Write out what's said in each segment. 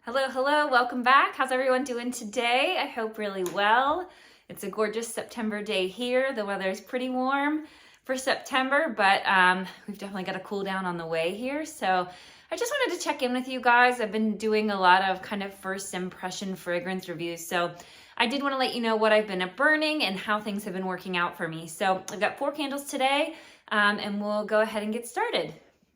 Hello, hello, welcome back. How's everyone doing today? I hope really well. It's a gorgeous September day here. The weather is pretty warm for September, but we've definitely got a cool down on the way here. So I just wanted to check in with you guys. I've been doing a lot of kind of first impression fragrance reviews. So I did want to let you know what I've been burning and how things have been working out for me. So I've got 4 candles today and we'll go ahead and get started.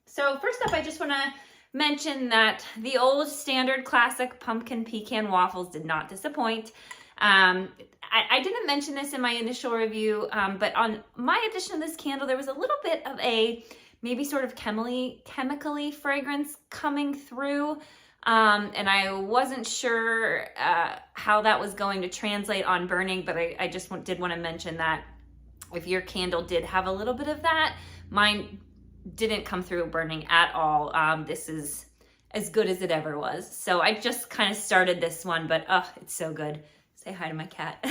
So first up, I just want to mention that the old standard classic pumpkin pecan waffles did not disappoint. I didn't mention this in my initial review, but on my edition of this candle, there was a little bit of a maybe sort of chemically fragrance coming through. And I wasn't sure how that was going to translate on burning, but I just did want to mention that if your candle did have a little bit of that, mine didn't come through burning at all. This is as good as it ever was. So I just kind of started this one, but it's so good. Say hi to my cat.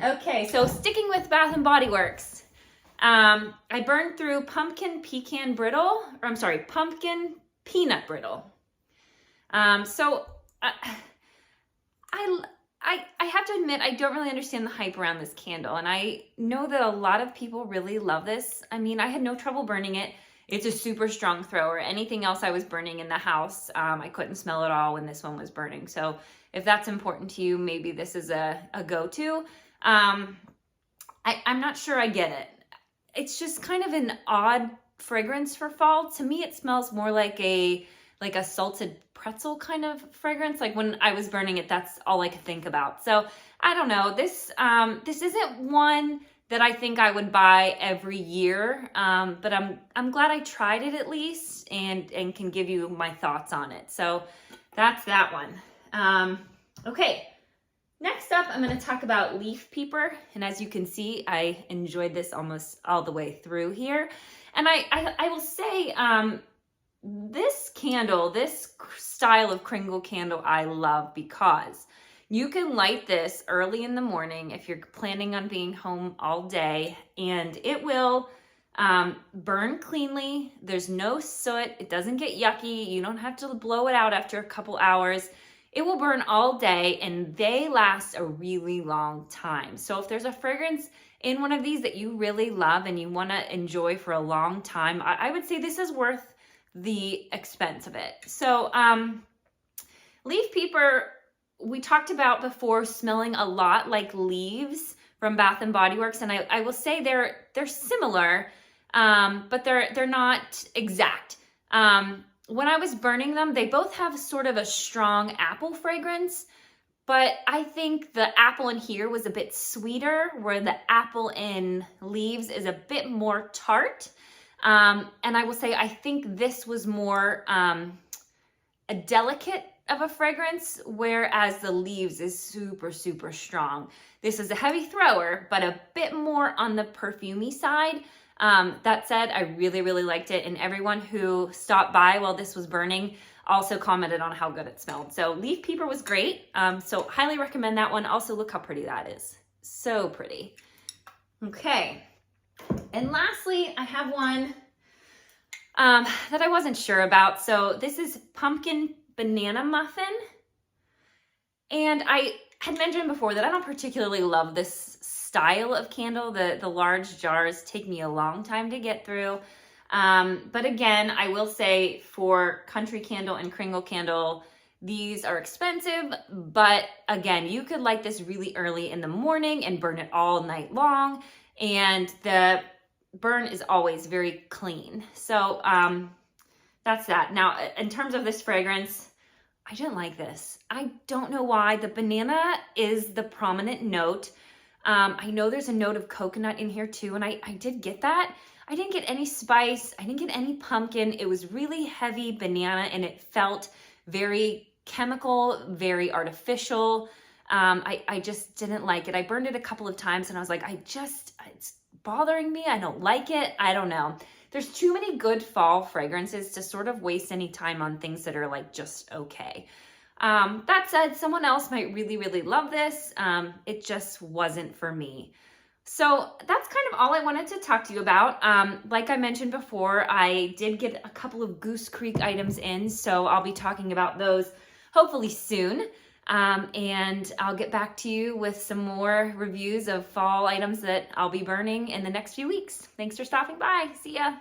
Okay, so sticking with Bath & Body Works. I burned through pumpkin pecan brittle, or I'm sorry, pumpkin peanut brittle. I have to admit, I don't really understand the hype around this candle, and I know that a lot of people really love this. I mean, I had no trouble burning it. It's a super strong thrower. Anything else I was burning in the house, I couldn't smell it all when this one was burning. So if that's important to you, maybe this is a go-to. I'm not sure I get it. It's just kind of an odd fragrance for fall. To me, it smells more like a salted pretzel kind of fragrance. Like when I was burning it, that's all I could think about. So I don't know. This isn't one that I think I would buy every year, but I'm glad I tried it at least and can give you my thoughts on it. So that's that one. Okay. Next up, I'm going to talk about Leaf Peeper. And as you can see, I enjoyed this almost all the way through here. And I will say, this candle, this style of Kringle candle, I love because you can light this early in the morning if you're planning on being home all day, and it will burn cleanly. There's no soot. It doesn't get yucky. You don't have to blow it out after a couple hours. It will burn all day, and they last a really long time. So if there's a fragrance in one of these that you really love and you want to enjoy for a long time, I would say this is worth the expense of it. So Leaf Peeper, we talked about before, smelling a lot like leaves from Bath & Body Works, and I will say they're similar, but they're not exact. When I was burning them, they both have sort of a strong apple fragrance, but I think the apple in here was a bit sweeter, where the apple in leaves is a bit more tart. And I will say, I think this was more a delicate of a fragrance, whereas the leaves is super, super strong. This is a heavy thrower, but a bit more on the perfumey side. That said, I really, really liked it. And everyone who stopped by while this was burning also commented on how good it smelled. So Leaf Peeper was great. So highly recommend that one. Also, look how pretty that is. So pretty. Okay. And lastly, I have one that I wasn't sure about. So this is Pumpkin Banana Muffin. And I had mentioned before that I don't particularly love this style of candle. The large jars take me a long time to get through. But again, I will say for Country Candle and Kringle Candle, these are expensive, but again, you could light this really early in the morning and burn it all night long. And the burn is always very clean. So that's that. Now, in terms of this fragrance, I didn't like this. I don't know why. The banana is the prominent note. I know there's a note of coconut in here too, and I did get that. I didn't get any spice. I didn't get any pumpkin. It was really heavy banana, and it felt very chemical, very artificial. I just didn't like it. I burned it a couple of times, and I was like, it's bothering me. I don't like it. I don't know. There's too many good fall fragrances to sort of waste any time on things that are like just okay. That said, someone else might really, really love this. It just wasn't for me. So that's kind of all I wanted to talk to you about. Like I mentioned before, I did get a couple of Goose Creek items in, so I'll be talking about those hopefully soon. And I'll get back to you with some more reviews of fall items that I'll be burning in the next few weeks. Thanks for stopping by. See ya.